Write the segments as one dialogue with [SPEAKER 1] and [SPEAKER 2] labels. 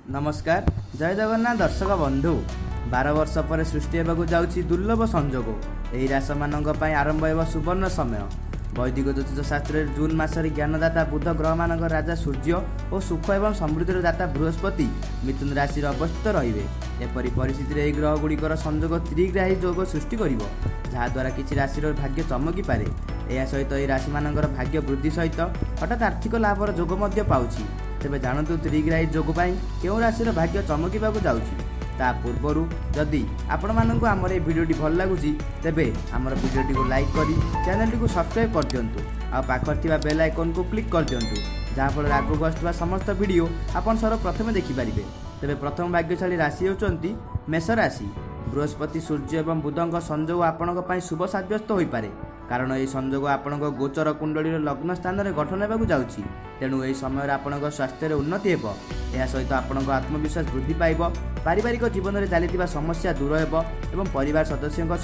[SPEAKER 1] नमस्कार जय जगन्नाथ दर्शक बंधु 12 वर्ष पर सृष्टि होगा जाऊँगी दुर्लभ संजोग यही राशि मानक आरंभ हो सुवर्ण समय। वैदिक ज्योतिष शास्त्र जून मासरे ज्ञानदाता बुध ग्रह मान राजा सूर्य और सुख एवं समृद्धि दाता बृहस्पति मिथुन राशि अवस्थित रे। एपरी परिस्थिति ग्रह गुड़िकर संजोग त्रिग्राही योग सृष्टि कर जहाद्वारा किसी राशि भाग्य चमकी पारे। यह सहित यह राशि मान भाग्य वृद्धि सहित हठात आर्थिक लाभर जोग पाऊँच। तेबे जानतु त्रिग्राही जोग केउं राशि भाग्य चमकीबा जाऊँगी। ता पूर्वर जदि आपण मानक आमर ये भिडियोटी भल लगुच तेबे आमर भिडियोटी को लाइक करी चैनल टी को सब्सक्राइब कर दिंतु आ पाखर थिबा बेल आइकन को क्लिक कर दिंतु जहाँफल आगक आसुवा समस्त भिडियो आपण सर्वप्रथमे देखिपारे। तेबे प्रथम भाग्यशाली राशि होचंती मेष राशि। बृहस्पति सूर्य एवं बुधଙ୍କ संजोग आपणक पई शुभ साब्यस्त होई पारे कारण यह संजोग आपणक गोचर कुंडली लग्न स्थान में गठन होगा जाऊँगी। तेणु यह समय आपणक स्वास्थ्य उन्नति हो यह सहित आपणक आत्मविश्वास वृद्धि पाइब। पारिवारिक जीवन में चली समस्या दूर एवं परिवार सदस्यों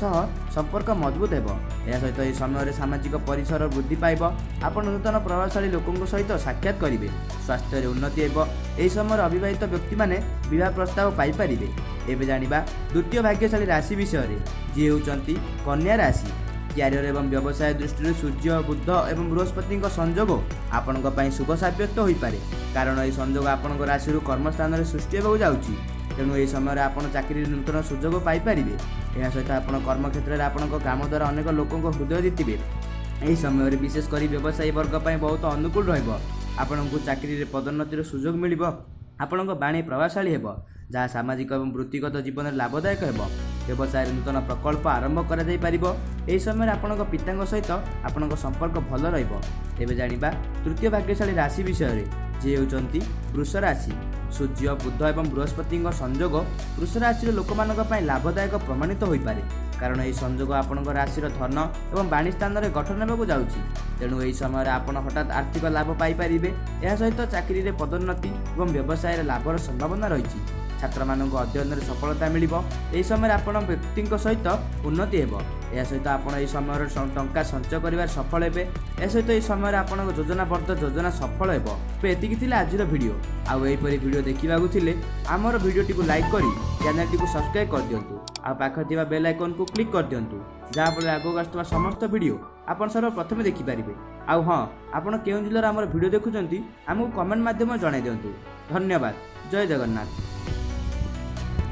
[SPEAKER 1] संपर्क मजबूत हो। यह सहित यह समय सामाजिक परिसर वृद्धि पाइब। आपण नूतन प्रभावशाली लोकों सहित साक्षात करेंगे। स्वास्थ्य उन्नति हो। यह समय अविवाहित व्यक्ति माने विवाह प्रस्ताव पाइपर। एवं जानिबा द्वितीय भाग्यशाली राशि विषय जी होचंती कन्या राशि। क्यारियर एवं व्यवसाय दृष्टि सूर्य बुध एवं बृहस्पति संजोग आपण शुभ साब्यस्त हो पारे कारण यह संजोग आपण राशि कर्मस्थान में सृष्टि होगा जाऊँगी। तेणु यह समय आप चाकरी नूतन सुजोग पाइपर। यह सहित आप कर्मक्षेत्र में आपण काम द्वारा अनेक लोकों हृदय जीतबे। यही समय विशेषकर व्यवसायी वर्ग बहुत अनुकूल रहा। चाकरी पदोन्नतिर सुजोग मिल आपण बाणी प्रभावशाली हो जहाँ सामाजिक और वृत्तिगत जीवन में लाभदायक हो। व्यवसाय नूतन प्रकल्प आरंभ कर समय आपण पिता सहित आपण संपर्क भल रही। जानिबा तृतीय भाग्यशाली राशि विषय जी होचंती वृष राशि। सूर्य बुध एवं बृहस्पति संजोग वृष राशि लोक लाभदायक प्रमाणित हो पारे कारण यह संजोग आपण राशि धन एवं वाणी स्थान में गठन होगा जाऊँगी। तेणु यही समय आप हठात आर्थिक लाभ पाइपर। यह सहित चाकरी पदोन्नति और व्यवसाय लाभर संभावना रही। छात्र मानक अध्ययन में सफलता मिल। यही समय आपण व्यक्ति सहित उन्नति हो। यह सहित आप समय टंका संचय कर सफल हे। यह सहित यह समय आप योजनाबद्ध योजना सफल हो। एतिकी आज भिडियो आईपरी भिडियो देखा आमर भिडियोटी को लाइक करी चैनल टी को सब्सक्राइब कर दिंतु आ पाखर थिबा बेल आइकन को क्लिक कर दिंतु जहाँफल आगक आसुवा समस्त भिडियो आपण सर्वप्रथमे देखिपारे। आउ हाँ आपण केउं जिल्लार आमर भिडियो देखुचंती आमको कमेंट माध्यम जणाई दिंतु। धन्यवाद। जय जगन्नाथ।